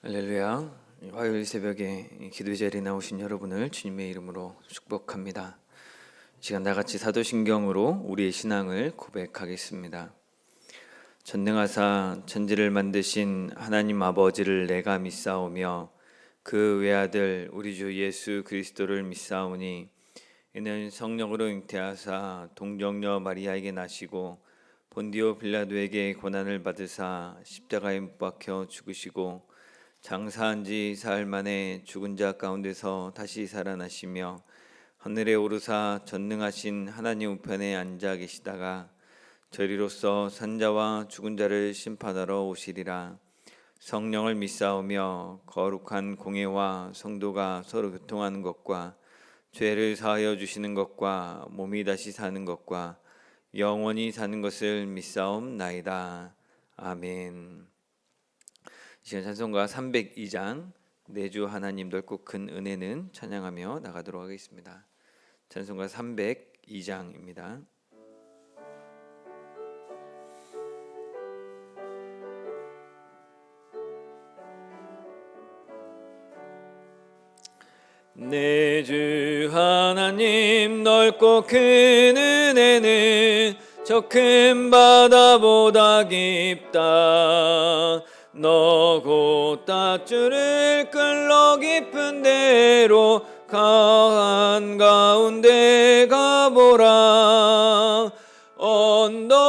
할렐루야. 화요일 새벽에 기도 자리에 나오신 여러분을 주님의 이름으로 축복합니다. 이 시간 나같이 사도신경으로 우리의 신앙을 고백하겠습니다. 전능하사 천지를 만드신 하나님 아버지를 내가 믿사오며 그 외아들 우리 주 예수 그리스도를 믿사오니 이는 성령으로 잉태하사 동정녀 마리아에게 나시고 본디오 빌라도에게 고난을 받으사 십자가에 못 박혀 죽으시고 장사한 지 사흘 만에 죽은 자 가운데서 다시 살아나시며 하늘에 오르사 전능하신 하나님 우편에 앉아 계시다가 저리로서 산자와 죽은 자를 심판하러 오시리라. 성령을 믿사오며 거룩한 공회와 성도가 서로 교통하는 것과 죄를 사하여 주시는 것과 몸이 다시 사는 것과 영원히 사는 것을 믿사옵나이다. 아멘. 이 시간 찬송가 302장 내주 하나님 넓고 큰 은혜는 찬양하며 나가도록 하겠습니다. 찬송가 302장입니다. 내주 하나님 넓고 큰 은혜는 저 큰 바다보다 깊다. 너 곧 닷줄을 끌러 깊은 데로 강한 가운데 가보라. 언덕을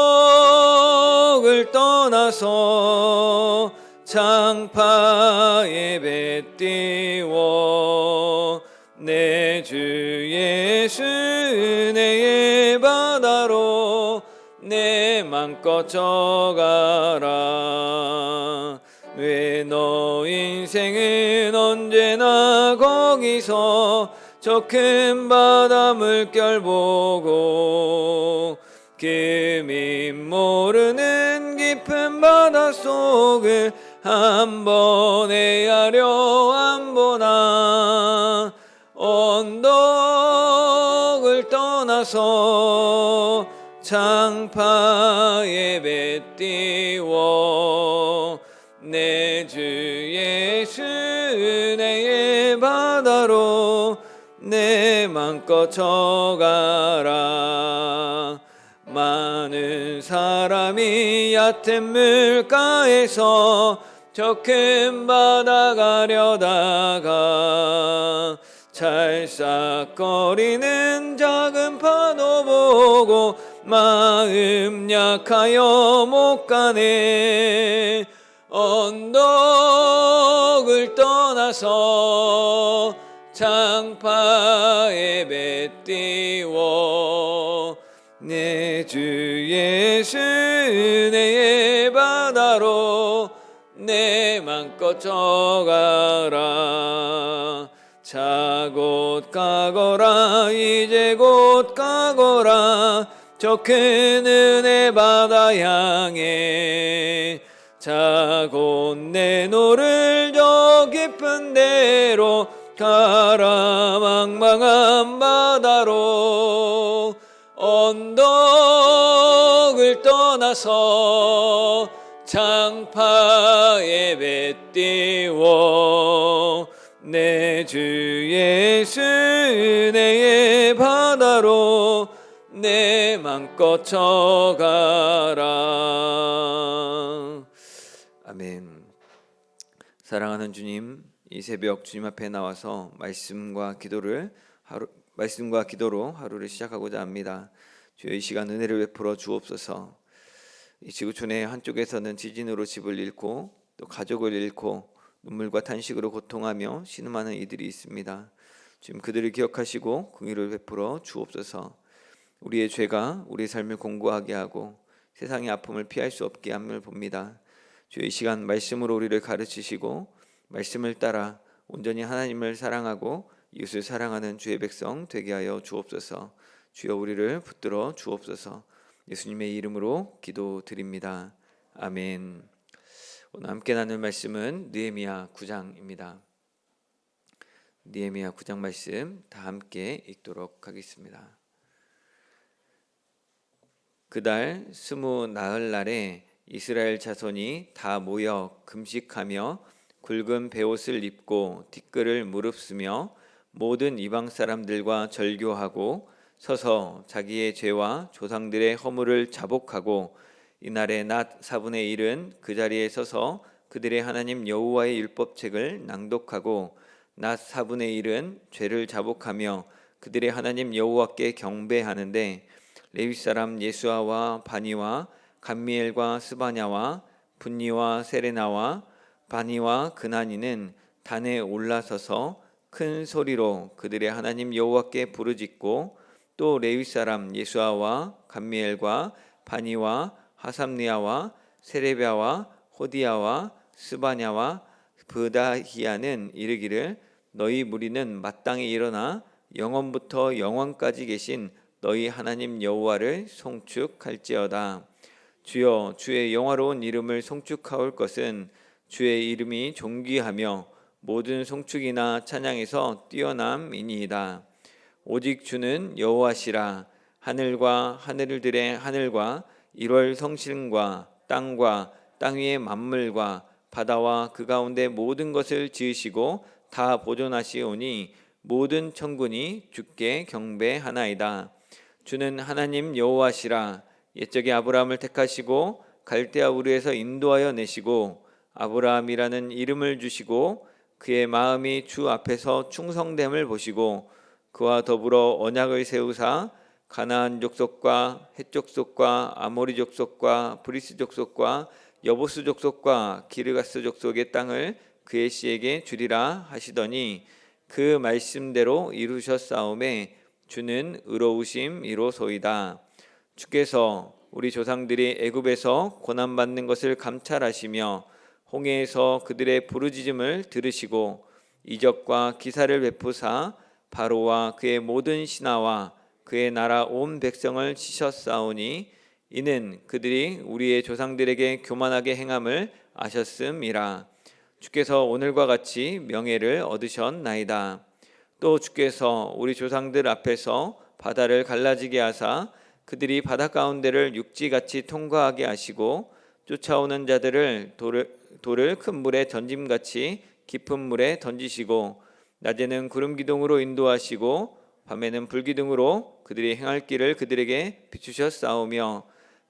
떠나서 장파에 배 띄워 내 주 예수 은혜의 바다로 내 맘껏 져가라. 왜 너 인생은 언제나 거기서 저 큰 바다 물결 보고 금이 모르는 깊은 바다 속을 한 번 헤아려 안 보나. 언덕을 떠나서 장파에 배 띄워 내 주 예수 은혜의 바다로 내 맘껏 져가라. 많은 사람이 얕은 물가에서 저 큰 바다 가려다가 찰싹거리는 작은 파도 보고 마음 약하여 못 가네. 언덕을 떠나서 장파에 배 띄워 내 주 예수 은혜의 바다로 내 맘껏 져가라. 자 곧 가거라 이제 곧 가거라 저 큰 은혜 바다 향해. 자 곧 내노를 저 깊은 데로 가라. 망망한 바다로 언덕을 떠나서 장파에 배 띄워 내 주 예수 은혜의 바다로 내 맘껏 져가라. 아멘. 사랑하는 주님, 이 새벽 주님 앞에 나와서 말씀과 기도로 하루를 시작하고자 합니다. 주여 이 시간 은혜를 베풀어 주옵소서. 이 지구촌의 한쪽에서는 지진으로 집을 잃고 또 가족을 잃고 눈물과 탄식으로 고통하며 신음하는 이들이 있습니다. 지금 그들을 기억하시고 긍휼을 베풀어 주옵소서. 우리의 죄가 우리의 삶을 공고하게 하고 세상의 아픔을 피할 수 없게 함을 봅니다. 주여 이 시간 말씀으로 우리를 가르치시고 말씀을 따라 온전히 하나님을 사랑하고 이웃을 사랑하는 주의 백성 되게 하여 주옵소서. 주여 우리를 붙들어 주옵소서. 예수님의 이름으로 기도드립니다. 아멘. 오늘 함께 나눌 말씀은 느헤미야 9장입니다. 느헤미야 9장 말씀 다 함께 읽도록 하겠습니다. 그달 20 나흘날에 이스라엘 자손이 다 모여 금식하며 굵은 베옷을 입고 티끌을 무릅쓰며 모든 이방 사람들과 절교하고 서서 자기의 죄와 조상들의 허물을 자복하고 이날의 낮 4분의 1은 그 자리에 서서 그들의 하나님 여호와의 율법책을 낭독하고 낮 4분의 1은 죄를 자복하며 그들의 하나님 여호와께 경배하는데 레위 사람 예수아와 바니와 감미엘과 스바냐와 분니와 세레나와 바니와 그나니는 단에 올라서서 큰 소리로 그들의 하나님 여호와께 부르짖고 또 레위 사람 예수아와 감미엘과 바니와 하삼니아와 세레비아와 호디야와 스바냐와 브다히야는 이르기를 너희 무리는 마땅히 일어나 영원부터 영원까지 계신 너희 하나님 여호와를 송축할지어다. 주여 주의 영화로운 이름을 송축하올 것은 주의 이름이 존귀하며 모든 송축이나 찬양에서 뛰어남이니이다. 오직 주는 여호와시라. 하늘과 하늘들의 하늘과 1월 성신과 땅과 땅 위의 만물과 바다와 그 가운데 모든 것을 지으시고 다 보존하시오니 모든 천군이 주께 경배하나이다. 주는 하나님 여호와시라. 옛적에 아브라함을 택하시고 갈대아 우르에서 인도하여 내시고 아브라함이라는 이름을 주시고 그의 마음이 주 앞에서 충성됨을 보시고 그와 더불어 언약을 세우사 가나안 족속과 헷 족속과 아모리 족속과 브리스 족속과 여보스 족속과 기르가스 족속의 땅을 그의 씨에게 주리라 하시더니 그 말씀대로 이루셨사오매 주는 의로우심이로소이다. 주께서 우리 조상들이 애굽에서 고난받는 것을 감찰하시며 홍해에서 그들의 부르짖음을 들으시고 이적과 기사를 베푸사 바로와 그의 모든 신하와 그의 나라 온 백성을 치셨사오니 이는 그들이 우리의 조상들에게 교만하게 행함을 아셨음이라. 주께서 오늘과 같이 명예를 얻으셨나이다. 또 주께서 우리 조상들 앞에서 바다를 갈라지게 하사 그들이 바다 가운데를 육지같이 통과하게 하시고 쫓아오는 자들을 돌을 큰 물에 던짐같이 깊은 물에 던지시고 낮에는 구름 기둥으로 인도하시고 밤에는 불기둥으로 그들이 행할 길을 그들에게 비추셨사오며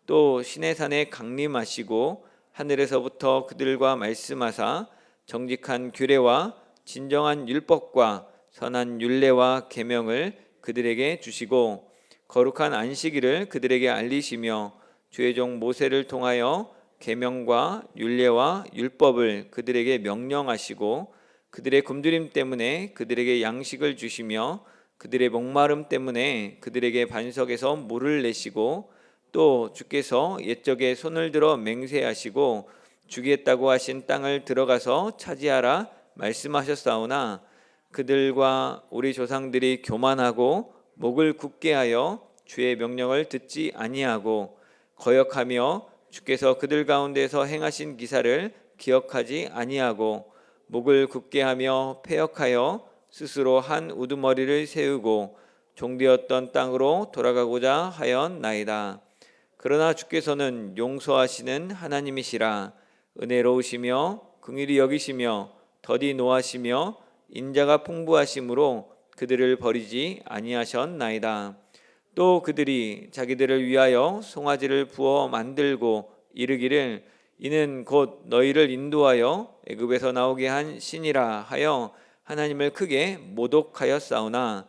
또 시내산에 강림하시고 하늘에서부터 그들과 말씀하사 정직한 규례와 진정한 율법과 선한 율례와 계명을 그들에게 주시고 거룩한 안식일을 그들에게 알리시며 주의 종 모세를 통하여 계명과 율례와 율법을 그들에게 명령하시고 그들의 굶주림 때문에 그들에게 양식을 주시며 그들의 목마름 때문에 그들에게 반석에서 물을 내시고 또 주께서 옛적에 손을 들어 맹세하시고 주겠다고 하신 땅을 들어가서 차지하라 말씀하셨사오나 그들과 우리 조상들이 교만하고 목을 굳게 하여 주의 명령을 듣지 아니하고 거역하며 주께서 그들 가운데서 행하신 기사를 기억하지 아니하고 목을 굳게 하며 패역하여 스스로 한 우두머리를 세우고 종되었던 땅으로 돌아가고자 하였나이다. 그러나 주께서는 용서하시는 하나님이시라. 은혜로우시며 긍휼히 여기시며 더디 노하시며 인자가 풍부하심으로 그들을 버리지 아니하셨나이다. 또 그들이 자기들을 위하여 송아지를 부어 만들고 이르기를 이는 곧 너희를 인도하여 애굽에서 나오게 한 신이라 하여 하나님을 크게 모독하였사오나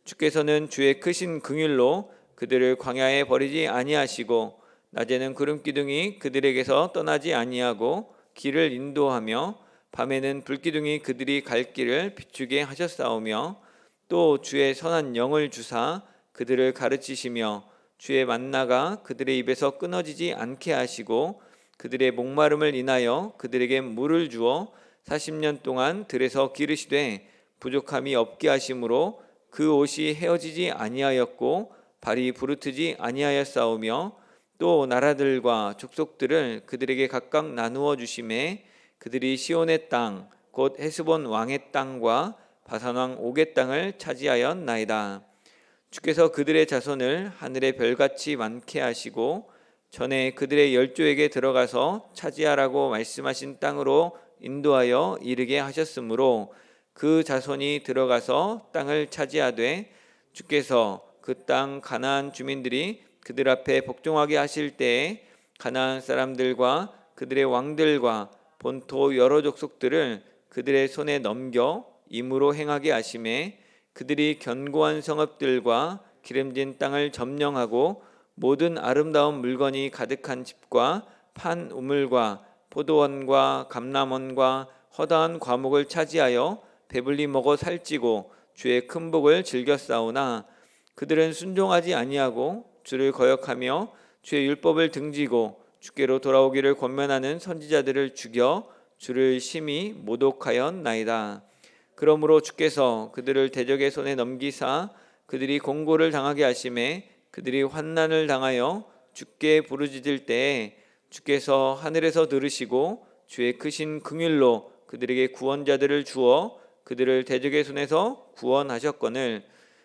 주께서는 주의 크신 긍휼로 그들을 광야에 버리지 아니하시고 낮에는 구름 기둥이 그들에게서 떠나지 아니하고 길을 인도하며 밤에는 불기둥이 그들이 갈 길을 비추게 하셨사오며 또 주의 선한 영을 주사 그들을 가르치시며 주의 만나가 그들의 입에서 끊어지지 않게 하시고 그들의 목마름을 인하여 그들에게 물을 주어 40년 동안 들에서 기르시되 부족함이 없게 하심으로 그 옷이 헤어지지 아니하였고 발이 부르트지 아니하였사오며 또 나라들과 족속들을 그들에게 각각 나누어 주심에 그들이 시온의 땅 곧 헤스본 왕의 땅과 바산 왕 옥의 땅을 차지하였나이다. 주께서 그들의 자손을 하늘의 별같이 많게 하시고 전에 그들의 열조에게 들어가서 차지하라고 말씀하신 땅으로 인도하여 이르게 하셨으므로 그 자손이 들어가서 땅을 차지하되 주께서 그 땅 가나안 주민들이 그들 앞에 복종하게 하실 때에 가나안 사람들과 그들의 왕들과 본토 여러 족속들을 그들의 손에 넘겨 임으로 행하게 하심에 그들이 견고한 성읍들과 기름진 땅을 점령하고 모든 아름다운 물건이 가득한 집과 판 우물과 포도원과 감람원과 허다한 과목을 차지하여 배불리 먹어 살찌고 주의 큰 복을 즐겼사오나 그들은 순종하지 아니하고 주를 거역하며 주의 율법을 등지고 주께로 돌아오기를 권면하는 선지자들을 죽여 주를 심히 모독하였나이다. 그러므로 주께서 그들을 대적의 손에 넘기사 그들이 공고를 당하게 하심에 그들이 환난을 당하여 주께 부르짖을 때에 주께서 하늘에서 들으시고 주의 크신 긍휼로 그들에게 구원자들을 주어 그들을 대적의 손에서 구원하셨거늘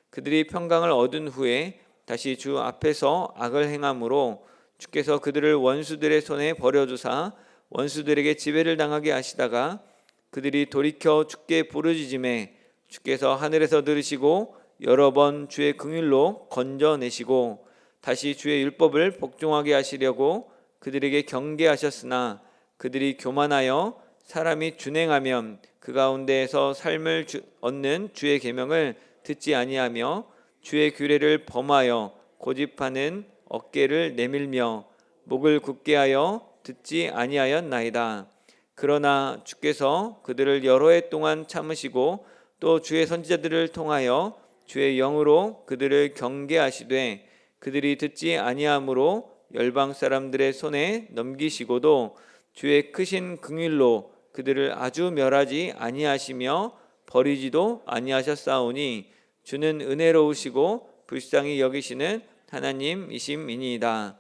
그들이 평강을 얻은 후에 다시 주 앞에서 악을 행함으로 주께서 그들을 원수들의 손에 버려두사 원수들에게 지배를 당하게 하시다가 그들이 돌이켜 주께 부르짖음에 주께서 하늘에서 들으시고 여러 번 주의 긍휼로 건져내시고 다시 주의 율법을 복종하게 하시려고 그들에게 경계하셨으나 그들이 교만하여 사람이 준행하면 그 가운데에서 삶을 얻는 주의 계명을 듣지 아니하며 주의 규례를 범하여 고집하는 어깨를 내밀며 목을 굳게 하여 듣지 아니하였나이다. 그러나 주께서 그들을 여러 해 동안 참으시고 또 주의 선지자들을 통하여 주의 영으로 그들을 경계하시되 그들이 듣지 아니하므로 열방 사람들의 손에 넘기시고도 주의 크신 긍휼로 그들을 아주 멸하지 아니하시며 버리지도 아니하셨사오니 주는 은혜로우시고 불쌍히 여기시는 하나님이심이니이다.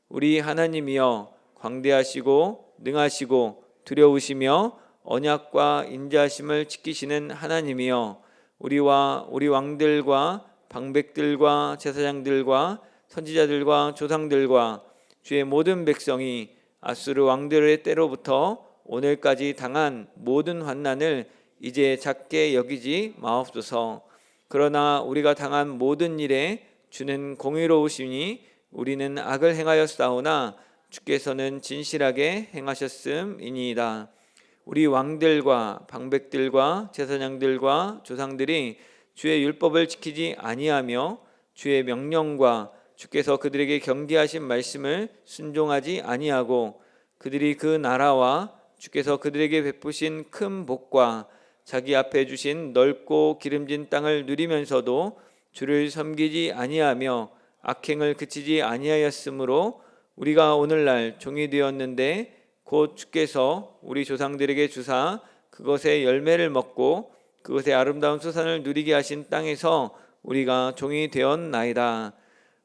우리 하나님이여 광대하시고 능하시고 두려우시며 언약과 인자하심을 지키시는 하나님이여 우리와 우리 왕들과 방백들과 제사장들과 선지자들과 조상들과 주의 모든 백성이 아수르 왕들의 때로부터 오늘까지 당한 모든 환난을 이제 작게 여기지 마옵소서. 그러나 우리가 당한 모든 일에 주는 공의로우시니 우리는 악을 행하였사오나 주께서는 진실하게 행하셨음이니이다. 우리 왕들과 방백들과 제사장들과 조상들이 주의 율법을 지키지 아니하며 주의 명령과 주께서 그들에게 경계하신 말씀을 순종하지 아니하고 그들이 그 나라와 주께서 그들에게 베푸신 큰 복과 자기 앞에 주신 넓고 기름진 땅을 누리면서도 주를 섬기지 아니하며 악행을 그치지 아니하였으므로 우리가 오늘날 종이 되었는데 곧 주께서 우리 조상들에게 주사 그것의 열매를 먹고 그것의 아름다운 수산을 누리게 하신 땅에서 우리가 종이 되었나이다.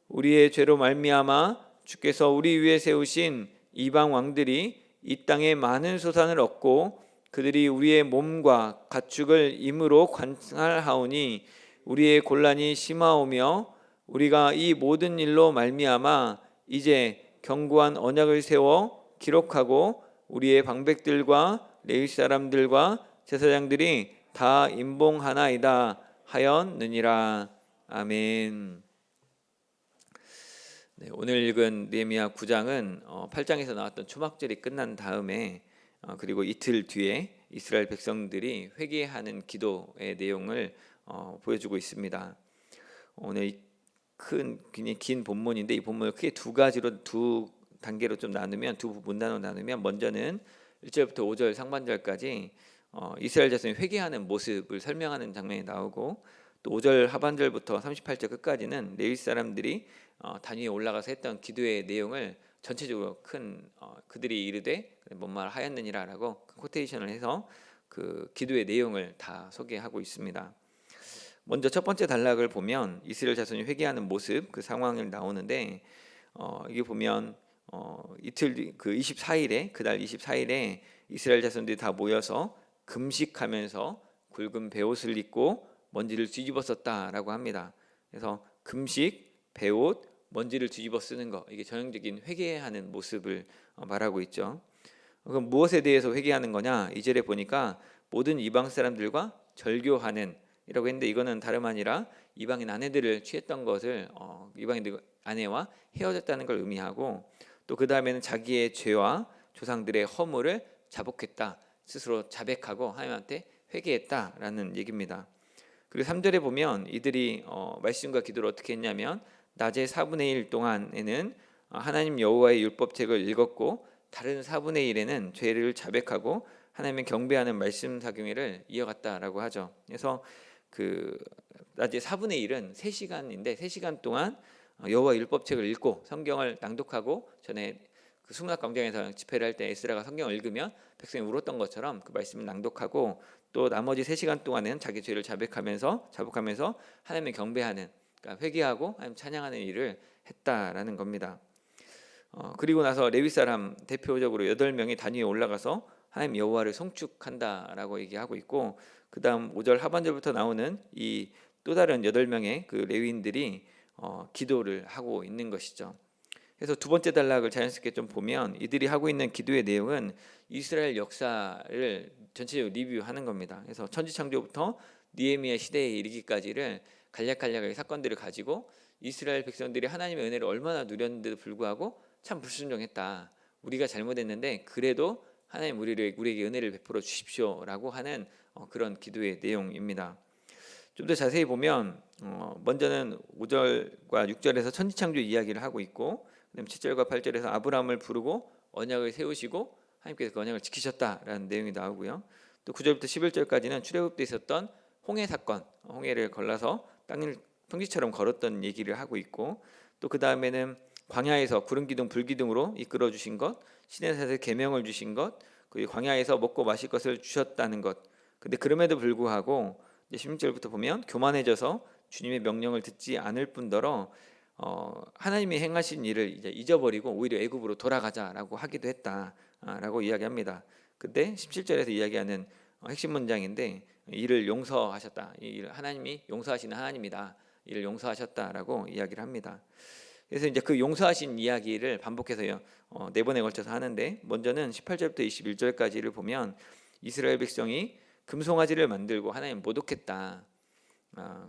우리의 죄로 말미암아 주께서 우리 위에 세우신 이방 왕들이 이 땅에 많은 소산을 얻고 그들이 우리의 몸과 가축을 임으로 관할하오니 우리의 곤란이 심하오며 우리가 이 모든 일로 말미암아 이제 견고한 언약을 세워 기록하고 우리의 방백들과 레위 사람들과 제사장들이 다 임봉하나이다 하였느니라. 아멘. 네, 오늘 읽은 느헤미야 9장은 8장에서 나왔던 초막절이 끝난 다음에 그리고 이틀 뒤에 이스라엘 백성들이 회개하는 기도의 내용을 보여주고 있습니다. 오늘 굉장히 긴 본문인데 이 본문을 크게 두 단계로 좀 나누면 두 문단으로 나누면 먼저는 1절부터 5절 상반절까지 이스라엘 자손이 회개하는 모습을 설명하는 장면이 나오고 또 5절 하반절부터 38절 끝까지는 레위 사람들이 단 위에 올라가서 했던 기도의 내용을 전체적으로 그들이 이르되 뭔 말 하였느니라라고 코테이션을 해서 그 기도의 내용을 다 소개하고 있습니다. 먼저 첫 번째 단락을 보면 이스라엘 자손이 회개하는 모습 그 상황을 나오는데 이게 보면 이틀 그 24일에 그달 24일에 이스라엘 자손들이 다 모여서 금식하면서 굵은 베옷을 입고 먼지를 뒤집어 썼다라고 합니다. 그래서 금식, 베옷, 먼지를 뒤집어 쓰는 거 이게 전형적인 회개하는 모습을 말하고 있죠. 그럼 무엇에 대해서 회개하는 거냐? 2절에 보니까 모든 이방 사람들과 절교하는 이라고 했는데, 이거는 다름 아니라 이방인 아내들을 취했던 것을 이방인 아내와 헤어졌다는 걸 의미하고, 또 그 다음에는 자기의 죄와 조상들의 허물을 자복했다, 스스로 자백하고 하나님한테 회개했다라는 얘기입니다. 그리고 3절에 보면 이들이 말씀과 기도를 어떻게 했냐면, 낮의 4분의 1 동안에는 하나님 여호와의 율법책을 읽었고, 다른 4분의 1에는 죄를 자백하고 하나님을 경배하는 말씀 사경회를 이어갔다라고 하죠. 그래서 그 낮에 4분의 1은 3시간인데 3시간 동안 여호와 율법책을 읽고 성경을 낭독하고, 전에 그 수문학 광장에서 집회를 할 때 에스라가 성경을 읽으면 백성이 울었던 것처럼 그 말씀을 낭독하고, 또 나머지 3시간 동안은 자기 죄를 자복하면서 하나님을 경배하는, 그러니까 회개하고 하나님 찬양하는 일을 했다라는 겁니다. 그리고 나서 레위 사람 대표적으로 8명이 단 위에 올라가서 하나님 여호와를 송축한다라고 얘기하고 있고, 그 다음 5절 하반절부터 나오는 이 또 다른 8명의 그 레위인들이 기도를 하고 있는 것이죠. 그래서 두 번째 단락을 자연스럽게 좀 보면, 이들이 하고 있는 기도의 내용은 이스라엘 역사를 전체적으로 리뷰하는 겁니다. 그래서 천지창조부터 느헤미야 시대에 이르기까지를 간략간략하게 사건들을 가지고 이스라엘 백성들이 하나님의 은혜를 얼마나 누렸는데도 불구하고 참 불순종했다, 우리가 잘못했는데 그래도 하나님 우리에게 은혜를 베풀어 주십시오라고 하는 그런 기도의 내용입니다. 좀 더 자세히 보면 먼저는 5절과 6절에서 천지창조 이야기를 하고 있고, 그다음 7절과 8절에서 아브라함을 부르고 언약을 세우시고 하나님께서 그 언약을 지키셨다라는 내용이 나오고요. 또 9절부터 11절까지는 출애굽 때 있었던 홍해 사건, 홍해를 걸러서 땅을 평지처럼 걸었던 얘기를 하고 있고, 또 그 다음에는 광야에서 구름 기둥 불 기둥으로 이끌어 주신 것, 시내산에서 계명을 주신 것, 그리고 광야에서 먹고 마실 것을 주셨다는 것. 근데 그럼에도 불구하고 16절부터 보면 교만해져서 주님의 명령을 듣지 않을 뿐더러 하나님이 행하신 일을 이제 잊어버리고 오히려 애굽으로 돌아가자라고 하기도 했다라고 이야기합니다. 근데 17절에서 이야기하는 핵심 문장인데, 이를 용서하셨다, 하나님이 용서하시는 하나님이다, 이를 용서하셨다라고 이야기를 합니다. 그래서 이제 그 용서하신 이야기를 반복해서요 4번에 걸쳐서 하는데, 먼저는 18절부터 21절까지를 보면 이스라엘 백성이 금송아지를 만들고 하나님 모독했다,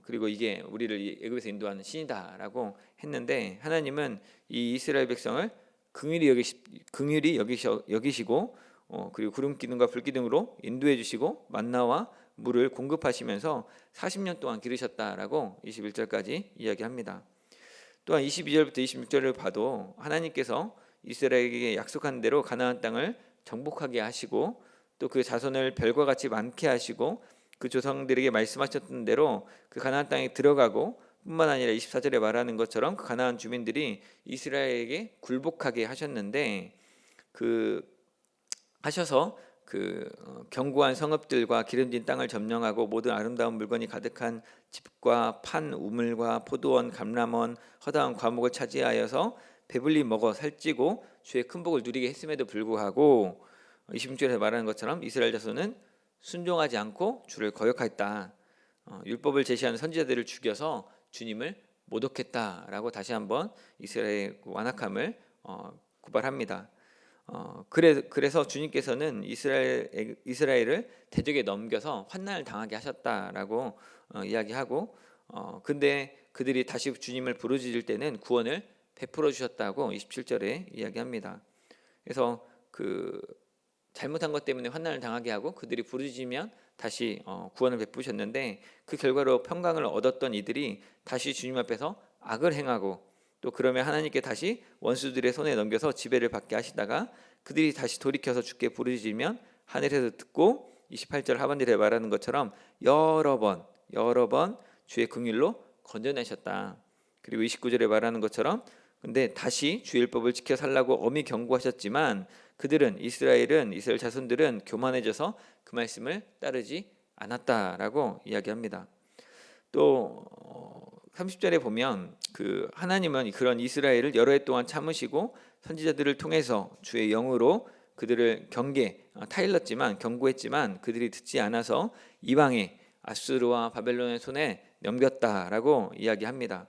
그리고 이게 우리를 애굽에서 인도하는 신이다라고 했는데, 하나님은 이 이스라엘 백성을 긍휼히 여기시고 그리고 구름 기둥과 불 기둥으로 인도해 주시고 만나와 물을 공급하시면서 40년 동안 기르셨다라고 21절까지 이야기합니다. 또한 22절부터 26절을 봐도 하나님께서 이스라엘에게 약속한 대로 가나안 땅을 정복하게 하시고, 또 그 자손을 별과 같이 많게 하시고, 그 조상들에게 말씀하셨던 대로 그 가나안 땅에 들어가고, 뿐만 아니라 24절에 말하는 것처럼 그 가나안 주민들이 이스라엘에게 굴복하게 하셨는데, 하셔서 견고한 성읍들과 기름진 땅을 점령하고 모든 아름다운 물건이 가득한 집과 판 우물과 포도원 감람원 허다한 과목을 차지하여서 배불리 먹어 살찌고 주의 큰 복을 누리게 했음에도 불구하고 26절에 말하는 것처럼 이스라엘 자손은 순종하지 않고 주를 거역했다, 율법을 제시하는 선지자들을 죽여서 주님을 모독했다라고 다시 한번 이스라엘의 완악함을 고발합니다. 그래서 주님께서는 이스라엘을 대적에 넘겨서 환난을 당하게 하셨다라고 이야기하고, 근데 그들이 다시 주님을 부르짖을 때는 구원을 베풀어 주셨다고 27절에 이야기합니다. 그래서 잘못한 것 때문에 환난을 당하게 하고 그들이 부르짖으면 다시 구원을 베푸셨는데, 그 결과로 평강을 얻었던 이들이 다시 주님 앞에서 악을 행하고, 또 그러면 하나님께 다시 원수들의 손에 넘겨서 지배를 받게 하시다가 그들이 다시 돌이켜서 주께 부르짖으면 하늘에서 듣고 28절 하반절에 말하는 것처럼 여러 번 주의 긍휼로 건져내셨다. 그리고 29절에 말하는 것처럼 근데 다시 주의 율법을 지켜 살라고 엄히 경고하셨지만 이스라엘 자손들은 교만해져서 그 말씀을 따르지 않았다라고 이야기합니다. 또 30절에 보면 하나님은 그런 이스라엘을 여러 해 동안 참으시고 선지자들을 통해서 주의 영으로 그들을 타일렀지만 경고했지만 그들이 듣지 않아서 이방에 아수르와 바벨론의 손에 넘겼다라고 이야기합니다.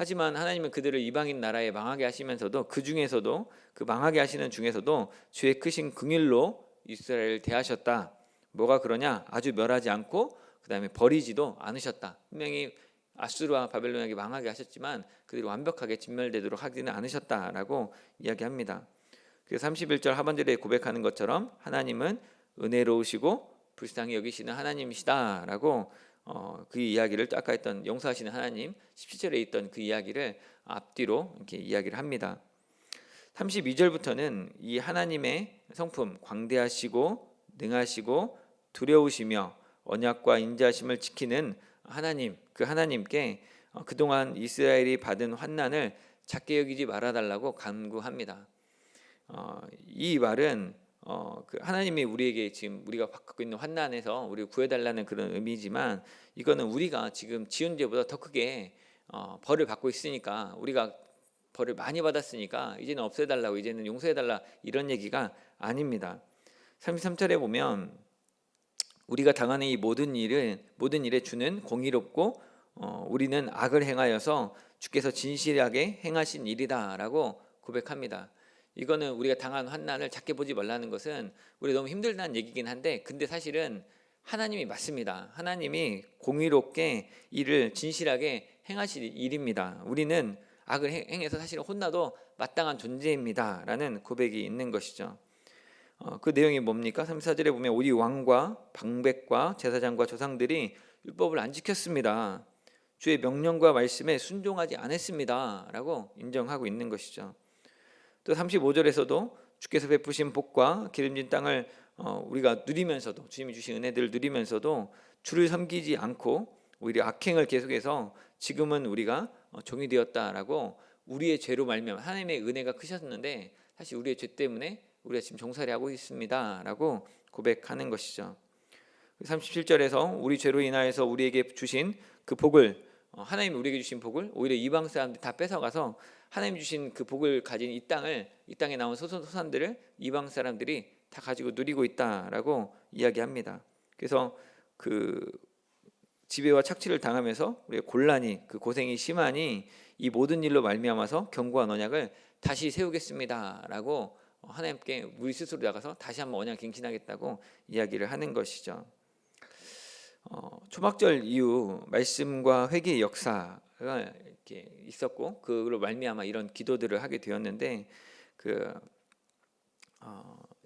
하지만 하나님은 그들을 이방인 나라에 망하게 하시면서도 그 중에서도 그 망하게 하시는 중에서도 주의 크신 긍휼로 이스라엘을 대하셨다. 뭐가 그러냐? 아주 멸하지 않고 그다음에 버리지도 않으셨다. 분명히 아수르와 바벨론에게 망하게 하셨지만 그들이 완벽하게 진멸되도록 하지는 않으셨다라고 이야기합니다. 그래서 31절 하반절에 고백하는 것처럼 하나님은 은혜로우시고 불쌍히 여기시는 하나님이시다라고 그 이야기를 아까 했던 용서하시는 하나님 17절에 있던 그 이야기를 앞뒤로 이렇게 이야기를 합니다. 32절부터는 이 하나님의 성품 광대하시고 능하시고 두려우시며 언약과 인자하심을 지키는 하나님, 그 하나님께 그동안 이스라엘이 받은 환난을 작게 여기지 말아달라고 간구합니다. 이 말은 그 하나님이 우리에게 지금 우리가 겪고 있는 환난에서 우리를 구해달라는 그런 의미지만 이거는 우리가 지금 지은 죄보다 더 크게 벌을 받고 있으니까 우리가 벌을 많이 받았으니까 이제는 없애달라고 이제는 용서해달라 이런 얘기가 아닙니다. 33절에 보면 우리가 당하는 이 모든 일에 주는 공의롭고 우리는 악을 행하여서 주께서 진실하게 행하신 일이다라고 고백합니다. 이거는 우리가 당한 환난을 작게 보지 말라는 것은 우리 너무 힘들다는 얘기긴 한데 근데 사실은 하나님이 맞습니다. 하나님이 공의롭게 일을 진실하게 행하실 일입니다. 우리는 악을 행해서 사실은 혼나도 마땅한 존재입니다 라는 고백이 있는 것이죠. 그 내용이 뭡니까? 34절에 보면 우리 왕과 방백과 제사장과 조상들이 율법을 안 지켰습니다. 주의 명령과 말씀에 순종하지 않았습니다 라고 인정하고 있는 것이죠. 또 35절에서도 주께서 베푸신 복과 기름진 땅을 우리가 누리면서도 주님이 주신 은혜들을 누리면서도 주를 섬기지 않고 오히려 악행을 계속해서 지금은 우리가 종이 되었다라고 우리의 죄로 말미암아 하나님의 은혜가 크셨는데 사실 우리의 죄 때문에 우리가 지금 종살이 하고 있습니다라고 고백하는 것이죠. 37절에서 우리 죄로 인하여서 우리에게 주신 그 복을 하나님이 우리에게 주신 복을 오히려 이방 사람들이 다 뺏어가서 하나님 주신 그 복을 가진 이 땅에 나온 소산들을 이방 사람들이 다 가지고 누리고 있다라고 이야기합니다. 그래서 그 지배와 착취를 당하면서 우리의 곤란이 그 고생이 심하니 이 모든 일로 말미암아서 견고한 언약을 다시 세우겠습니다라고 하나님께 우리 스스로 나가서 다시 한번 언약 갱신하겠다고 이야기를 하는 것이죠. 초막절 이후 말씀과 회개의 역사가 이렇게 있었고 그걸로 말미암아 이런 기도들을 하게 되었는데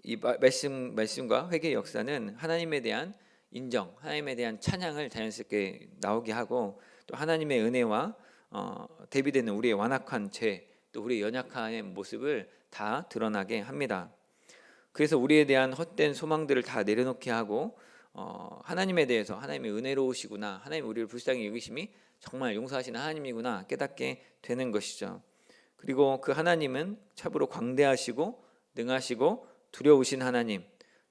이 말씀과 회개의 역사는 하나님에 대한 인정, 하나님에 대한 찬양을 자연스럽게 나오게 하고 또 하나님의 은혜와 대비되는 우리의 완악한 죄, 또 우리의 연약함의 모습을 다 드러나게 합니다. 그래서 우리에 대한 헛된 소망들을 다 내려놓게 하고 하나님에 대해서 하나님의 은혜로우시구나, 하나님 우리를 불쌍히 여기심이 정말 용서하시는 하나님이구나 깨닫게 되는 것이죠. 그리고 그 하나님은 참으로 광대하시고 능하시고 두려우신 하나님,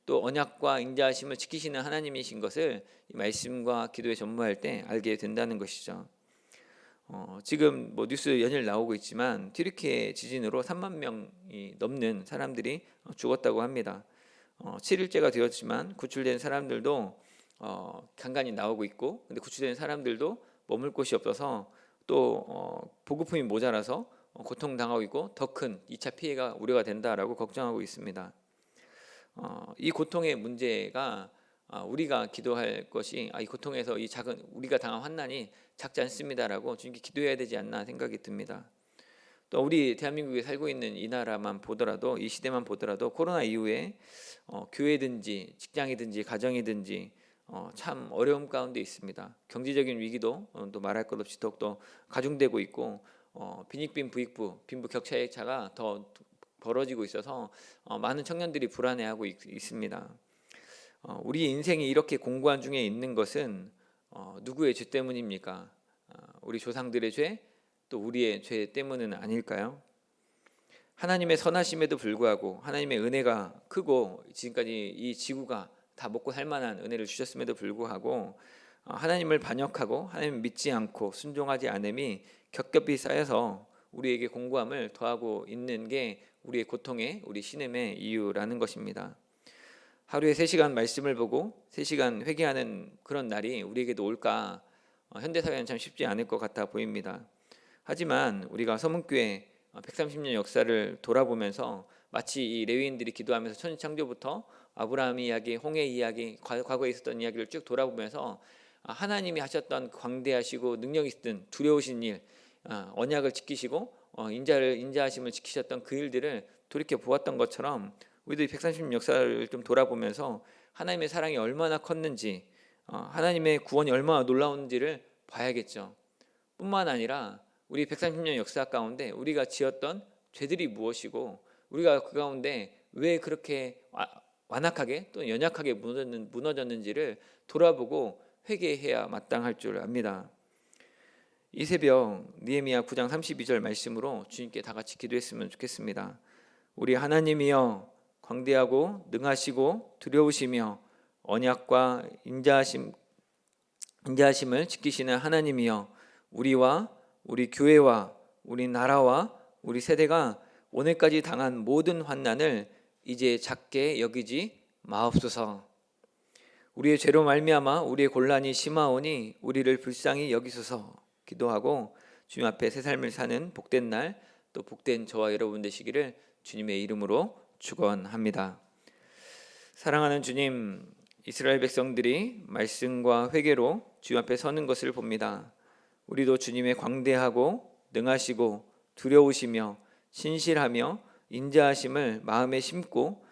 또 언약과 인자하심을 지키시는 하나님이신 것을 이 말씀과 기도에 전무할 때 알게 된다는 것이죠. 지금 뭐 뉴스 연일 나오고 있지만 튀르키예 지진으로 3만 명이 넘는 사람들이 죽었다고 합니다. 7일째가 되었지만 구출된 사람들도 간간히 나오고 있고, 근데 구출된 사람들도 머물 곳이 없어서 또 보급품이 모자라서 고통당하고 있고 더 큰 2차 피해가 우려가 된다라고 걱정하고 있습니다. 이 고통의 문제가 우리가 기도할 것이 이 고통에서 이 작은 우리가 당한 환난이 작지 않습니다라고 주님께 기도해야 되지 않나 생각이 듭니다. 또 우리 대한민국에 살고 있는 이 나라만 보더라도 이 시대만 보더라도 코로나 이후에 교회든지 직장이든지 가정이든지 참 어려움 가운데 있습니다. 경제적인 위기도 또 말할 것 없이 더욱더 가중되고 있고 빈익빈 부익부 빈부 격차의 차가 더 벌어지고 있어서 많은 청년들이 불안해하고 있습니다. 우리 인생이 이렇게 공고한 중에 있는 것은 누구의 죄 때문입니까? 우리 조상들의 죄, 또 우리의 죄 때문은 아닐까요? 하나님의 선하심에도 불구하고 하나님의 은혜가 크고 지금까지 이 지구가 다 먹고 살 만한 은혜를 주셨음에도 불구하고 하나님을 반역하고 하나님을 믿지 않고 순종하지 않음이 겹겹이 쌓여서 우리에게 공고함을 더하고 있는 게 우리의 고통의 우리 신음의 이유라는 것입니다. 하루에 3시간 말씀을 보고 3시간 회개하는 그런 날이 우리에게도 올까? 현대사회는 참 쉽지 않을 것 같아 보입니다. 하지만 우리가 서문교회 130년 역사를 돌아보면서 마치 이 레위인들이 기도하면서 천지창조부터 아브라함 이야기, 홍해 이야기, 과거에 있었던 이야기를 쭉 돌아보면서 하나님이 하셨던 광대하시고 능력 있던 두려우신 일, 언약을 지키시고 인자하심을 지키셨던 그 일들을 돌이켜 보았던 것처럼 우리도 이 130년 역사를 좀 돌아보면서 하나님의 사랑이 얼마나 컸는지, 하나님의 구원이 얼마나 놀라운지를 봐야겠죠. 뿐만 아니라 우리 130년 역사 가운데 우리가 지었던 죄들이 무엇이고 우리가 그 가운데 왜 그렇게 완악하게 또 연약하게 무너졌는지를 돌아보고 회개해야 마땅할 줄 압니다. 이 새벽 느헤미야 9장 32절 말씀으로 주님께 다 같이 기도했으면 좋겠습니다. 우리 하나님이여, 광대하고 능하시고 두려우시며 언약과 인자하심을 지키시는 하나님이여, 우리와 우리 교회와 우리 나라와 우리 세대가 오늘까지 당한 모든 환난을 이제 작게 여기지 마옵소서. 우리의 죄로 말미암아 우리의 곤란이 심하오니 우리를 불쌍히 여기소서 기도하고 주님 앞에 새 삶을 사는 복된 날, 또 복된 저와 여러분 되시기를 주님의 이름으로 축원합니다. 사랑하는 주님, 이스라엘 백성들이 말씀과 회개로 주님 앞에 서는 것을 봅니다. 우리도 주님의 광대하고 능하시고 두려우시며 신실하며 인자하심을 마음에 심고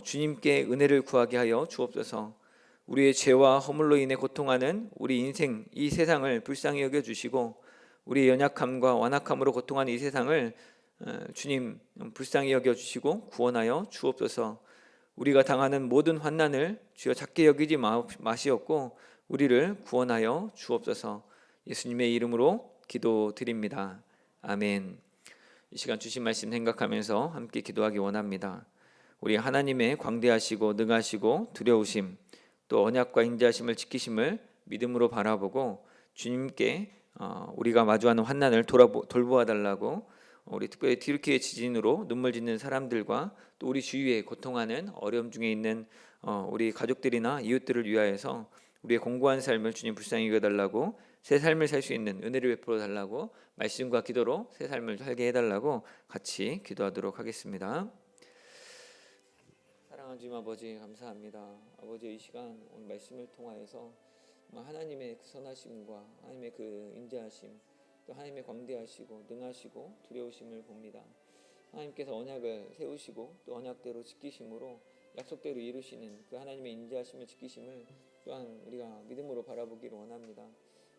주님께 은혜를 구하게 하여 주옵소서. 우리의 죄와 허물로 인해 고통하는 우리 인생 이 세상을 불쌍히 여겨주시고 우리의 연약함과 완악함으로 고통하는 이 세상을 주님 불쌍히 여겨주시고 구원하여 주옵소서. 우리가 당하는 모든 환난을 주여 작게 여기지 마시옵고 우리를 구원하여 주옵소서. 예수님의 이름으로 기도드립니다. 아멘. 이 시간 주신 말씀 생각하면서 함께 기도하기 원합니다. 우리 하나님의 광대하시고 능하시고 두려우심, 또 언약과 인자하심을 지키심을 믿음으로 바라보고 주님께 우리가 마주하는 환난을 돌보아 달라고 우리 특별히 튀르키예 지진으로 눈물 짓는 사람들과 또 우리 주위에 고통하는 어려움 중에 있는 우리 가족들이나 이웃들을 위하여서 우리의 공고한 삶을 주님 불쌍히 여겨달라고, 새 삶을 살 수 있는 은혜를 베풀어 달라고, 말씀과 기도로 새 삶을 살게 해달라고 같이 기도하도록 하겠습니다. 사랑하는 주님 아버지, 감사합니다. 아버지, 이 시간 오늘 말씀을 통하여서 하나님의 그 선하심과 하나님의 그 인자하심, 또 하나님의 광대하시고 능하시고 두려우심을 봅니다. 하나님께서 언약을 세우시고 또 언약대로 지키심으로 약속대로 이루시는 그 하나님의 인자하심을 지키심을 또한 우리가 믿음으로 바라보기를 원합니다.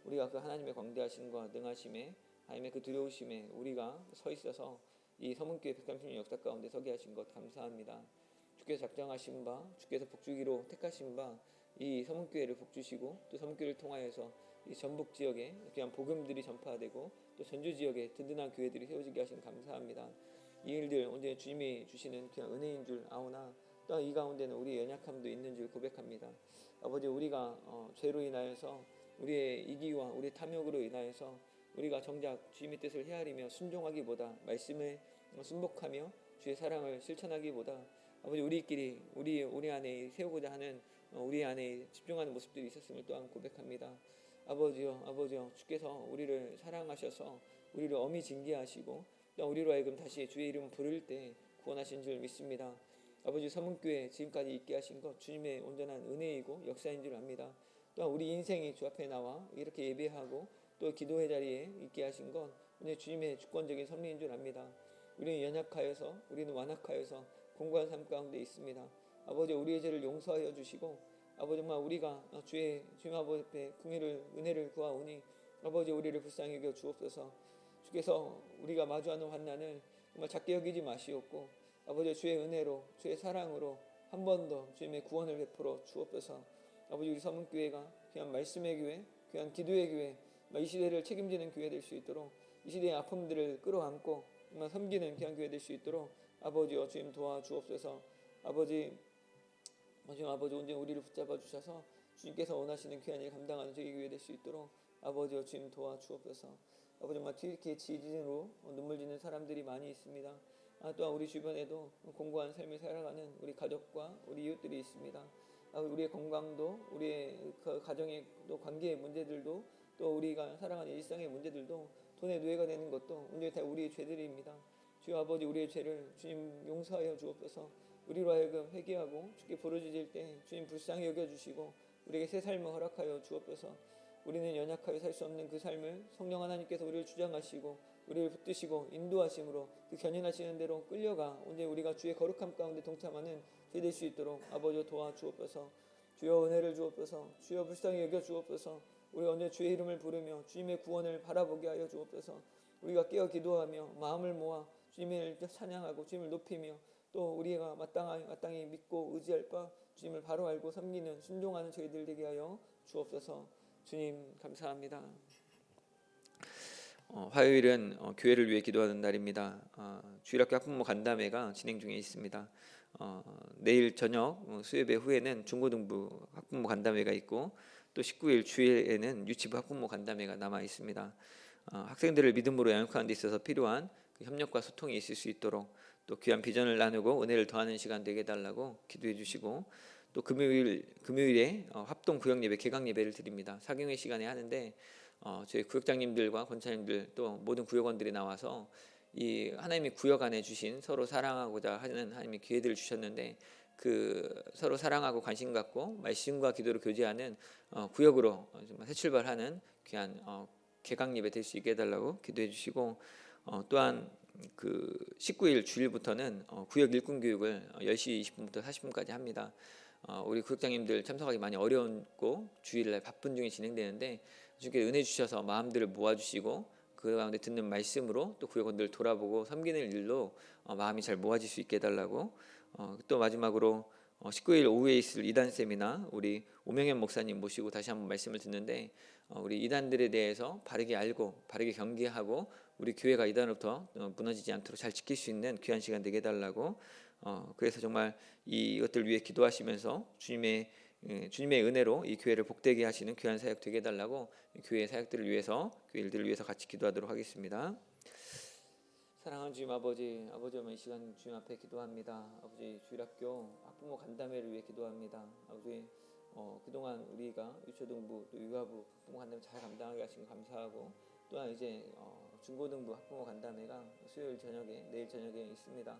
우리가 그 하나님의 광대하심과 능하심에, 하나님의 그 두려우심에 우리가 서 있어서 이 서문교회 130년 역사 가운데 서게 하신 것 감사합니다. 주께서 작정하신 바, 주께서 복주기로 택하신 바 이 서문교회를 복주시고 또 서문교회를 통하여서 이 전북 지역에 그냥 복음들이 전파되고 또 전주 지역에 든든한 교회들이 세워지게 하신 감사합니다. 이 일들 온전히 주님이 주시는 그냥 은혜인 줄 아오나 또 이 가운데는 우리의 연약함도 있는 줄 고백합니다. 아버지, 우리가 죄로 인하여서 우리의 이기와 우리의 탐욕으로 인하여서 우리가 정작 주님의 뜻을 헤아리며 순종하기보다 말씀에 순복하며 주의 사랑을 실천하기보다 아버지 우리끼리 우리 안에 세우고자 하는 우리 안에 집중하는 모습들이 있었음을 또한 고백합니다. 아버지요, 주께서 우리를 사랑하셔서 우리를 엄히 징계하시고 또 우리로 하여금 다시 주의 이름 부를 때 구원하신 줄 믿습니다. 아버지, 서문교회 지금까지 있게 하신 것 주님의 온전한 은혜이고 역사인 줄 압니다. 또한 우리 인생이 주 앞에 나와 이렇게 예배하고 또 기도의 자리에 있게 하신 것 오늘 주님의 주권적인 섭리인 줄 압니다. 우리는 연약하여서, 우리는 완악하여서 공고한 삶 가운데 있습니다. 아버지, 우리의 죄를 용서하여 주시고 아버지, 정말 우리가 주님 아버지 앞에 은혜를 구하오니 아버지 우리를 불쌍히 여겨 주옵소서. 주께서 우리가 마주하는 환난을 정말 작게 여기지 마시옵고 아버지 주의 은혜로 주의 사랑으로 한 번 더 주님의 구원을 베풀어 주옵소서. 아버지, 우리 서문교회가 귀한 말씀의 교회, 귀한 기도의 교회, 이 시대를 책임지는 교회 될 수 있도록 이 시대의 아픔들을 끌어안고 정말 섬기는 귀한 교회 될 수 있도록 아버지여 주님 도와주옵소서. 아버지 온전히 우리를 붙잡아 주셔서 주님께서 원하시는 귀한 일 감당하는 저희 교회 될 수 있도록 아버지여 주님 도와주옵소서. 아버지, 정말 튀르키예 지진으로 눈물 짓는 사람들이 많이 있습니다. 또한 우리 주변에도 공고한 삶을 살아가는 우리 가족과 우리 이웃들이 있습니다. 우리의 건강도, 우리의 그 가정의 또 관계의 문제들도 또 우리가 살아가는 일상의 문제들도 돈의 노예가 되는 것도 온전히 다 우리의 죄들입니다. 주여 아버지, 우리의 죄를 주님 용서하여 주옵소서. 우리로 하여금 회개하고 주께 부르짖을 때 주님 불쌍히 여겨주시고 우리에게 새 삶을 허락하여 주옵소서. 우리는 연약하여 살 수 없는 그 삶을 성령 하나님께서 우리를 주장하시고 우리를 붙드시고 인도하심으로 그 견인하시는 대로 끌려가 온전히 우리가 주의 거룩함 가운데 동참하는 죄 될 수 있도록 아버지 도와주옵소서. 주여 은혜를 주옵소서. 주여 불쌍히 여겨 주옵소서. 우리가 언제 주의 이름을 부르며 주님의 구원을 바라보게 하여 주옵소서. 우리가 깨어 기도하며 마음을 모아 주님을 찬양하고 주님을 높이며 또 우리가 마땅히 믿고 의지할 바 주님을 바로 알고 섬기는 순종하는 저희들 되게 하여 주옵소서. 주님 감사합니다. 화요일은 교회를 위해 기도하는 날입니다. 주일학교 학부모 간담회가 진행 중에 있습니다. 내일 저녁 수요예배 후에는 중고등부 학부모 간담회가 있고 또 19일 주일에는 유치부 학부모 간담회가 남아 있습니다. 학생들을 믿음으로 양육하는 데 있어서 필요한 그 협력과 소통이 있을 수 있도록 또 귀한 비전을 나누고 은혜를 더하는 시간 되게 해달라고 기도해 주시고 또 금요일에 합동 구역 예배 개강 예배를 드립니다. 사경회 시간에 하는데 저희 구역장님들과 권사님들 또 모든 구역원들이 나와서 이 하나님이 구역 안에 주신 서로 사랑하고자 하는 하나님의 기회들을 주셨는데 그 서로 사랑하고 관심 갖고 말씀과 기도로 교제하는 구역으로 정말 새 출발하는 귀한 개강 예배 될 수 있게 해달라고 기도해 주시고 또한 그 19일 주일부터는 구역 일꾼 교육을 10시 20분부터 40분까지 합니다. 우리 구역장님들 참석하기 많이 어려웠고 주일날 바쁜 중에 진행되는데 주께 은혜 주셔서 마음들을 모아주시고 그 가운데 듣는 말씀으로 또 구역원들 돌아보고 섬기는 일로 마음이 잘 모아질 수 있게 해달라고 또 마지막으로 19일 오후에 있을 이단 세미나 우리 오명현 목사님 모시고 다시 한번 말씀을 듣는데 우리 이단들에 대해서 바르게 알고 바르게 경계하고 우리 교회가 이단으로부터 무너지지 않도록 잘 지킬 수 있는 귀한 시간 되게 해달라고 그래서 정말 이것들 위해 기도하시면서 주님의 은혜로 이 교회를 복되게 하시는 귀한 사역 되게 해달라고 교회 사역들을 위해서 교회 일들을 위해서 같이 기도하도록 하겠습니다. 사랑하는 주님 아버지, 이 시간 주님 앞에 기도합니다. 아버지, 주일학교 학부모 간담회를 위해 기도합니다. 아버지, 그동안 우리가 유초등부 또 육아부 학부모 간담회 잘 감당하게 하신 거 감사하고 또한 이제 중고등부 학부모 간담회가 수요일 저녁에 내일 저녁에 있습니다.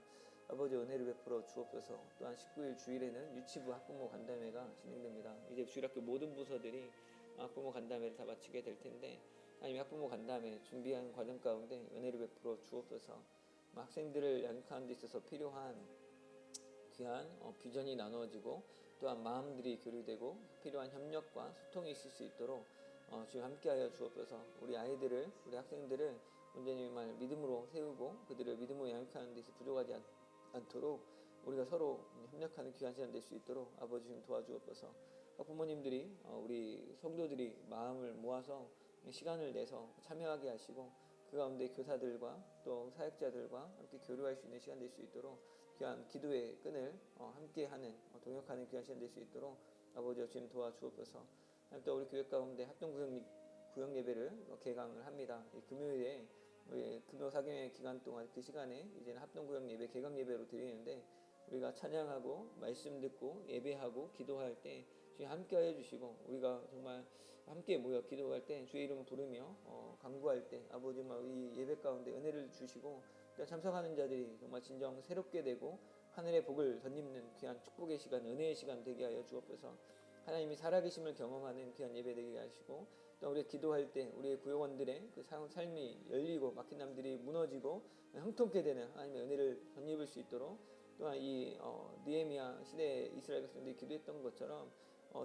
아버지 은혜를 베풀어 주옵소서. 또한 19일 주일에는 유치부 학부모 간담회가 진행됩니다. 이제 주일학교 모든 부서들이 학부모 간담회를 다 마치게 될 텐데 하나님 학부모 간담회 준비한 과정 가운데 은혜를 베풀어 주옵소서. 학생들을 양육하는 데 있어서 필요한 귀한 비전이 나누어지고 또한 마음들이 교류되고 필요한 협력과 소통이 있을 수 있도록 주님 함께하여 주옵소서. 우리 아이들을 우리 학생들을 온전히 정말 믿음으로 세우고 그들을 믿음으로 양육하는 데 있어 부족하지 않도록 우리가 서로 협력하는 귀한 시간 될 수 있도록 아버지 좀 도와주옵소서. 부모님들이 우리 성도들이 마음을 모아서 시간을 내서 참여하게 하시고 그 가운데 교사들과 또 사역자들과 함께 교류할 수 있는 시간 될 수 있도록 귀한 기도의 끈을 함께하는 동역하는 귀한 시간 될 수 있도록 아버지 주님 도와주옵소서. 또 우리 교회 가운데 합동 구역 예배를 개강을 합니다. 이 금요일에 금요 사경회 기간 동안 그 시간에 이제는 합동 구역 예배 개강 예배로 드리는데 우리가 찬양하고 말씀 듣고 예배하고 기도할 때 주님 함께하여 주시고 우리가 정말 함께 모여 기도할 때 주의 이름을 부르며 간구할 때 아버지 이 예배 가운데 은혜를 주시고 참석하는 자들이 정말 진정 새롭게 되고 하늘의 복을 덧입는 귀한 축복의 시간 은혜의 시간 되게 하여 주옵소서. 하나님이 살아계심을 경험하는 귀한 예배 되게 하시고 또 우리가 기도할 때 우리의 구역원들의 그 삶이 열리고 막힌 남들이 무너지고 형통케 되는 하나님의 은혜를 덧입을 수 있도록 또한 이 느헤미야 시대에 이스라엘 백성들이 기도했던 것처럼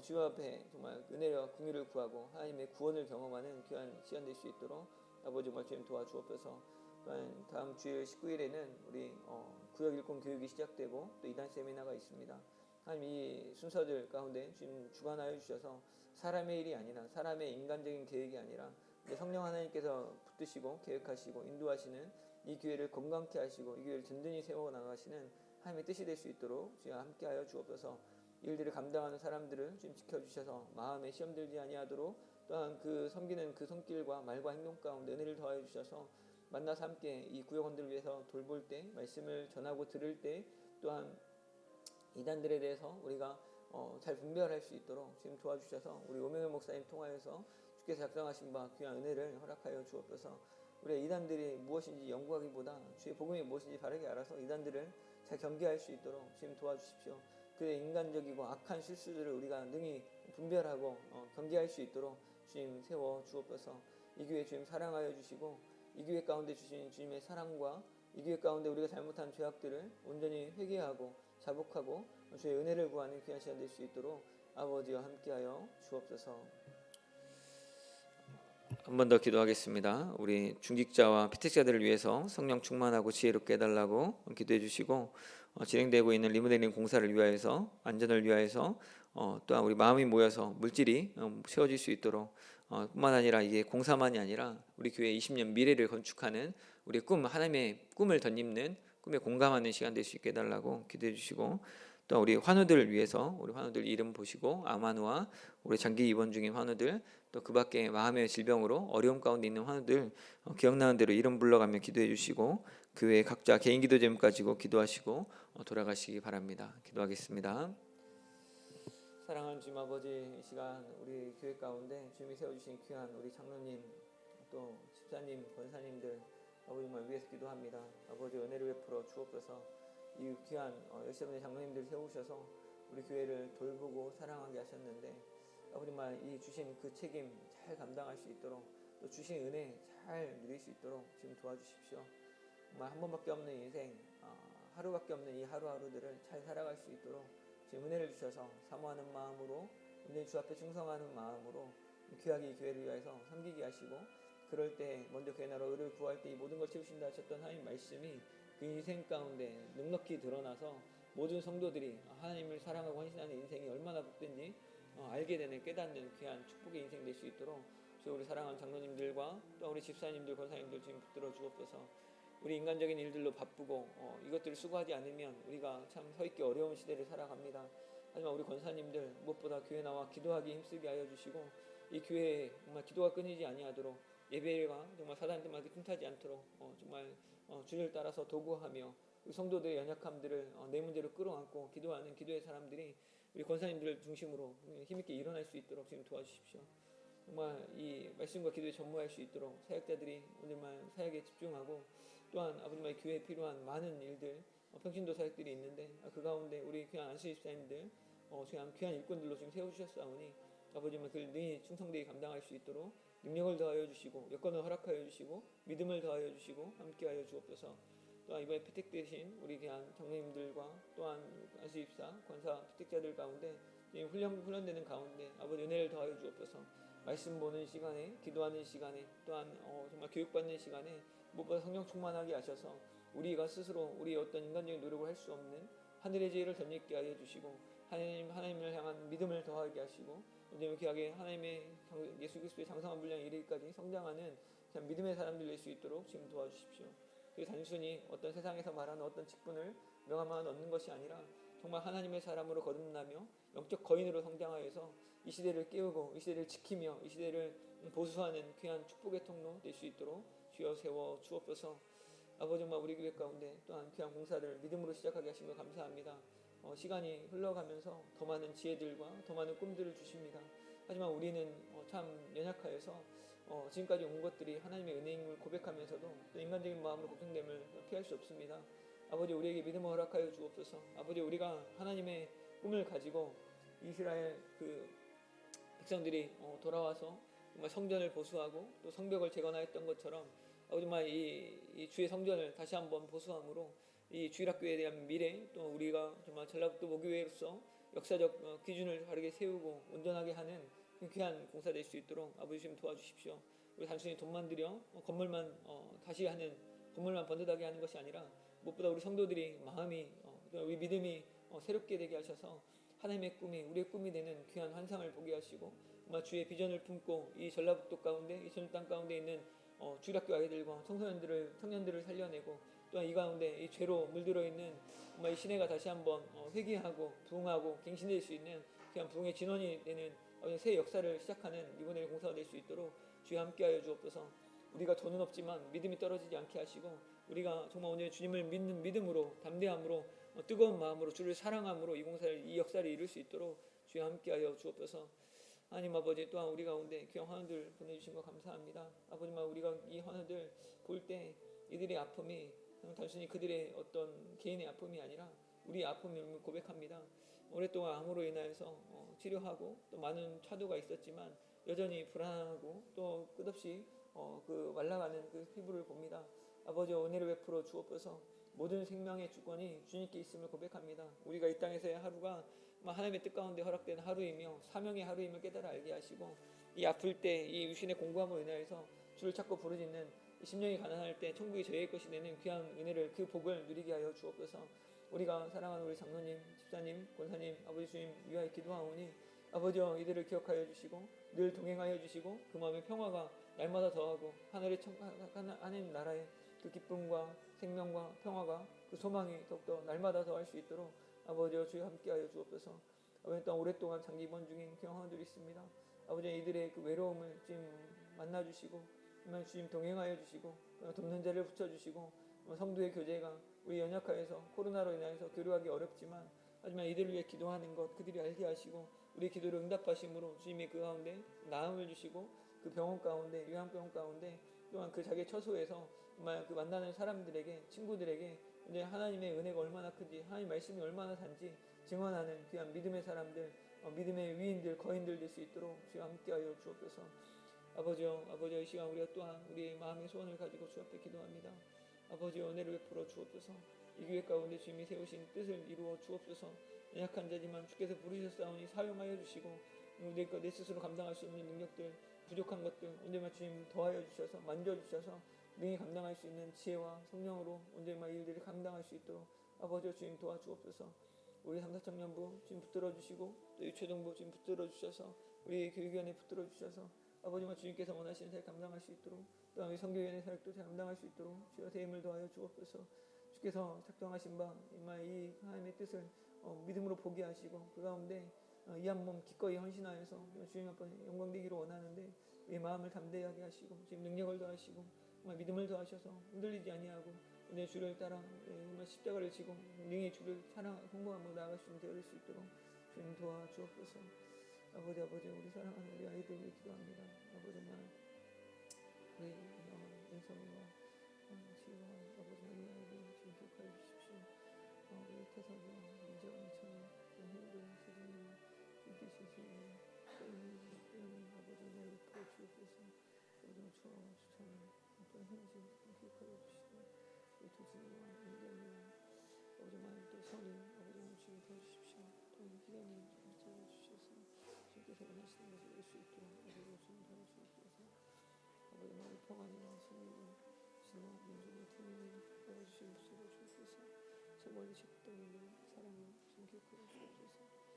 주여 앞에 정말 은혜와 긍휼을 구하고 하나님의 구원을 경험하는 귀한 시간 될 수 있도록 아버지 정말 주님 도와주옵소서. 또한 다음 주일 19일에는 우리 구역 일꾼 교육이 시작되고 또 이단 세미나가 있습니다. 하나님 이 순서들 가운데 주님 주관하여 주셔서 사람의 일이 아니라 사람의 인간적인 계획이 아니라 성령 하나님께서 붙드시고 계획하시고 인도하시는 이 교회를 건강케 하시고 이 교회를 든든히 세워 나가시는 하나님의 뜻이 될 수 있도록 주여 함께하여 주옵소서. 일들을 감당하는 사람들을 주님 지켜주셔서 마음에 시험 들지 아니하도록 또한 그 섬기는 그 손길과 말과 행동 가운데 은혜를 더하여 주셔서 만나서 함께 이 구역원들을 위해서 돌볼 때 말씀을 전하고 들을 때 또한 이단들에 대해서 우리가 잘 분별할 수 있도록 지금 도와주셔서 우리 오명현 목사님 통하여서 주께서 작성하신 바 귀한 은혜를 허락하여 주옵소서. 우리의 이단들이 무엇인지 연구하기보다 주의 복음이 무엇인지 바르게 알아서 이단들을 잘 경계할 수 있도록 주님 도와주십시오. 그의 인간적이고 악한 실수들을 우리가 능히 분별하고 경계할 수 있도록 주님 세워 주옵소서. 이 교회 주님 사랑하여 주시고 이 교회 가운데 주신 주님의 사랑과 이 교회 가운데 우리가 잘못한 죄악들을 온전히 회개하고 자복하고 주의 은혜를 구하는 귀한 시간 될 수 있도록 아버지와 함께하여 주옵소서. 한 번 더 기도하겠습니다. 우리 중직자와 피택자들을 위해서 성령 충만하고 지혜롭게 해달라고 기도해 주시고 진행되고 있는 리모델링 공사를 위하여서 안전을 위하여서 또한 우리 마음이 모여서 물질이 채워질 수 있도록 뿐만 아니라 이게 공사만이 아니라 우리 교회 20년 미래를 건축하는 우리 꿈, 하나님의 꿈을 덧입는 꿈에 공감하는 시간 될 수 있게 해달라고 기도해 주시고 또 우리 환우들을 위해서 우리 환우들 이름 보시고 아마누와 우리 장기 입원 중인 환우들 또 그 밖에 마음의 질병으로 어려움 가운데 있는 환우들 기억나는 대로 이름 불러가며 기도해 주시고 그 외에 각자 개인 기도 제목 가지고 기도하시고 돌아가시기 바랍니다. 기도하겠습니다. 사랑하는 주님 아버지, 이 시간 우리 교회 가운데 주님이 세워주신 귀한 우리 장로님 또 집사님, 권사님들 아버지만 위해서 기도합니다. 아버지 은혜를 베풀어 주옵소서. 이 귀한 열심히 장로님들 세우셔서 우리 교회를 돌보고 사랑하게 하셨는데 아버지만 이 주신 그 책임 잘 감당할 수 있도록 또 주신 은혜 잘 누릴 수 있도록 지금 도와주십시오. 정말 한 번밖에 없는 인생, 하루밖에 없는 이 하루하루들을 잘 살아갈 수 있도록 지금 은혜를 주셔서 사모하는 마음으로 온전히 주 앞에 충성하는 마음으로 귀하게 이 교회를 위하여서 섬기게 하시고 그럴 때 먼저 그의 나라 의를 구할 때 이 모든 걸 채우신다 하셨던 하나님 말씀이 그 인생 가운데 넉넉히 드러나서 모든 성도들이 하나님을 사랑하고 헌신하는 인생이 얼마나 복된지 알게 되는 깨닫는 귀한 축복의 인생 될 수 있도록 주 우리 사랑하는 장로님들과 또 우리 집사님들 권사님들 지금 붙들어 주옵소서. 우리 인간적인 일들로 바쁘고 이것들을 수고하지 않으면 우리가 참 서 있기 어려운 시대를 살아갑니다. 하지만 우리 권사님들 무엇보다 교회 나와 기도하기 힘쓰게 하여 주시고 이 교회에 정말 기도가 끊이지 아니하도록 예배가 정말 사단들한테 틈타지 않도록 정말 주를 따라서 도구하며 우리 성도들의 연약함들을 내 문제로 끌어안고 기도하는 기도의 사람들이 우리 권사님들을 중심으로 힘있게 일어날 수 있도록 지금 도와주십시오. 정말 이 말씀과 기도에 전무할 수 있도록 사역자들이 오늘만 사역에 집중하고 또한 아버지의 교회에 필요한 많은 일들 평신도 사역들이 있는데 그 가운데 우리 귀한 안수 집사님들 귀한 일꾼들로 지금 세워주셨사오니 아버지만 그 능히 충성되게 감당할 수 있도록 능력을 더하여 주시고 여건을 허락하여 주시고 믿음을 더하여 주시고 함께하여 주옵소서. 또한 이번에 피택되신 우리 귀한 장로님들과 또한 안수 집사 권사 피택자들 가운데 훈련되는 가운데 아버지 은혜를 더하여 주옵소서. 말씀 보는 시간에 기도하는 시간에 또한 정말 교육받는 시간에 무엇보다 성령 충만하게 하셔서 우리가 스스로 우리 어떤 인간적인 노력을 할 수 없는 하늘의 지혜를 덧입게 하여 주시고 하나님을 향한 믿음을 더하게 하시고 언제나 귀하게 하나님의 예수 그리스도의 장성한 분량 이르기까지 성장하는 그냥 믿음의 사람들 될 수 있도록 지금 도와주십시오. 그게 단순히 어떤 세상에서 말하는 어떤 직분을 명함만 얻는 것이 아니라 정말 하나님의 사람으로 거듭나며 영적 거인으로 성장하여서 이 시대를 깨우고 이 시대를 지키며 이 시대를 보수하는 귀한 축복의 통로 될 수 있도록 주여 세워 주옵소서. 아버지 정말 우리 교회 가운데 또한 귀한 공사를 믿음으로 시작하게 하신 것 감사합니다. 시간이 흘러가면서 더 많은 지혜들과 더 많은 꿈들을 주십니다. 하지만 우리는 참 연약하여서 지금까지 온 것들이 하나님의 은혜임을 고백하면서도 또 인간적인 마음으로 걱정됨을 피할 수 없습니다. 아버지 우리에게 믿음을 허락하여 주옵소서. 아버지 우리가 하나님의 꿈을 가지고 이스라엘 그 백성들이 돌아와서 정말 성전을 보수하고 또 성벽을 재건하였던 것처럼 정말 이 주의 성전을 다시 한번 보수함으로 이 주일학교에 대한 미래 또 우리가 정말 전라북도 모교회로서 역사적 기준을 바르게 세우고 온전하게 하는 귀한 공사 될 수 있도록 아버지 좀 도와주십시오. 우리 단순히 돈만 들여 건물만 다시 하는 건물만 번듯하게 하는 것이 아니라 무엇보다 우리 성도들이 마음이 우리 믿음이 새롭게 되게 하셔서 하나님의 꿈이 우리의 꿈이 되는 귀한 환상을 보게 하시고 정말 주의 비전을 품고 이 전라북도 가운데 이 전 땅 가운데 있는 주일학교 아이들과 청년들을 살려내고 또한 이 가운데 이 죄로 물들어 있는 정말 이 시내가 다시 한번 회개하고 부흥하고 갱신될 수 있는 그냥 부흥의 진원이 되는 새 역사를 시작하는 리모델링 공사가 될 수 있도록 주여 함께하여 주옵소서. 우리가 돈은 없지만 믿음이 떨어지지 않게 하시고 우리가 정말 오늘 주님을 믿는 믿음으로 담대함으로 뜨거운 마음으로 주를 사랑함으로 이 역사를 이룰 수 있도록 주여 함께하여 주옵소서. 하나님 아버지 또한 우리 가운데 귀한 환우들 보내주신 거 감사합니다. 아버지만 우리가 이 환우들 볼 때 이들의 아픔이 단순히 그들의 어떤 개인의 아픔이 아니라 우리의 아픔임을 고백합니다. 오랫동안 암으로 인하여서 치료하고 또 많은 차도가 있었지만 여전히 불안하고 또 끝없이 그 말라가는 그 피부를 봅니다. 아버지 은혜를 베풀어 주옵소서. 모든 생명의 주권이 주님께 있음을 고백합니다. 우리가 이 땅에서의 하루가 하나님의 뜻 가운데 허락된 하루이며 사명의 하루임을 깨달아 알게 하시고 이 아플 때 이 유신의 공부함으로 인하여서 주를 찾고 부르짖는 심령이 가난할 때 천국이 저희의 것이 되는 귀한 은혜를 그 복을 누리게 하여 주옵소서. 우리가 사랑하는 우리 장로님, 집사님, 권사님, 아버지 주님 위하여 기도하오니 아버지여 이들을 기억하여 주시고 늘 동행하여 주시고 그 마음의 평화가 날마다 더하고 하나님 나라의 그 기쁨과 생명과 평화가 그 소망이 더욱더 날마다 더할 수 있도록 아버지여 주여 함께하여 주옵소서. 아버지 또한 오랫동안 장기 입원 중인 경험들이 있습니다. 아버지 이들의 그 외로움을 지금 만나주시고 주님 동행하여 주시고 돕는 자를 붙여주시고 성도의 교제가 우리 연약하여서 코로나로 인하여서 교류하기 어렵지만 하지만 이들을 위해 기도하는 것 그들이 알게 하시고 우리 기도를 응답하심으로 주님이 그 가운데 나음을 주시고 그 병원 가운데 요양병원 가운데 또한 그 자기의 처소에서 정말 그 만나는 사람들에게 친구들에게 이제 하나님의 은혜가 얼마나 큰지 하나님 말씀이 얼마나 단지 증언하는 귀한 믿음의 사람들 믿음의 위인들 거인들 될 수 있도록 주여 함께하여 주옵소서. 아버지여 이 시간 우리가 또한 우리의 마음의 소원을 가지고 주 앞에 기도합니다. 아버지여 은혜를 베풀어 주옵소서. 이 교회 가운데 주님이 세우신 뜻을 이루어 주옵소서. 연약한 자지만 주께서 부르셨사오니 사용하여 주시고 우리가 내 스스로 감당할 수 없는 능력들 부족한 것들 언제나 주님 더하여 주셔서 만져주셔서 능히 감당할 수 있는 지혜와 성령으로 언제나 일들을 감당할 수 있도록 아버지여 주님 도와주옵소서. 우리 삼사청년부 주님 붙들어 주시고 또 유초동부 주님 붙들어 주셔서 우리 교육위원회 붙들어 주셔서 아버지와 주님께서 원하시는 사역 감당할 수 있도록 또한 우리 선교위원회 사역도 감당할 수 있도록 주여 대임을 더하여 주옵소서. 주께서 작정하신 바 이 하나님의 뜻을 믿음으로 보게 하시고 그 가운데 이 한 몸 기꺼이 헌신하여서 주님 앞에 영광되기를 원하는데 우리 마음을 담대하게 하시고 지금 능력을 더하시고 정말 믿음을 더하셔서 흔들리지 아니하고 내 주를 따라 정말 십자가를 지고 능히 주를 사랑 성공함으로 나아갈 수 있는 되어질 수 있도록 주님 도와주옵소서. 아버지 우리 사랑하는 우리 아이들 위해 기도합니다. 아버지만 우리 인성과 지혜와 아버지만 이 아이들 지금 기억하여 주십시오. 우리 태석이와 민정이 참 힘든 수준이 주께시니 아버지 날 풀어 주옵소서. 아버지 추억 추천 어떤 현실 기억하여 주시고 우리 도진이와 민정이와 아버지만 또 선이 아버지는 주님 도와주십시오. 또 희경이 붙잡아 주셔서 주께서 원하시는 것을 낼 수 있도록 아버지가 주님 도와주옵소서. 아버지 마음의 평안이와 승리와 진화 민족의 통일을 도와주시옵소서. 주옵소서. 저 멀리 책도 있는 사랑을 주님 기억하여 주옵소서.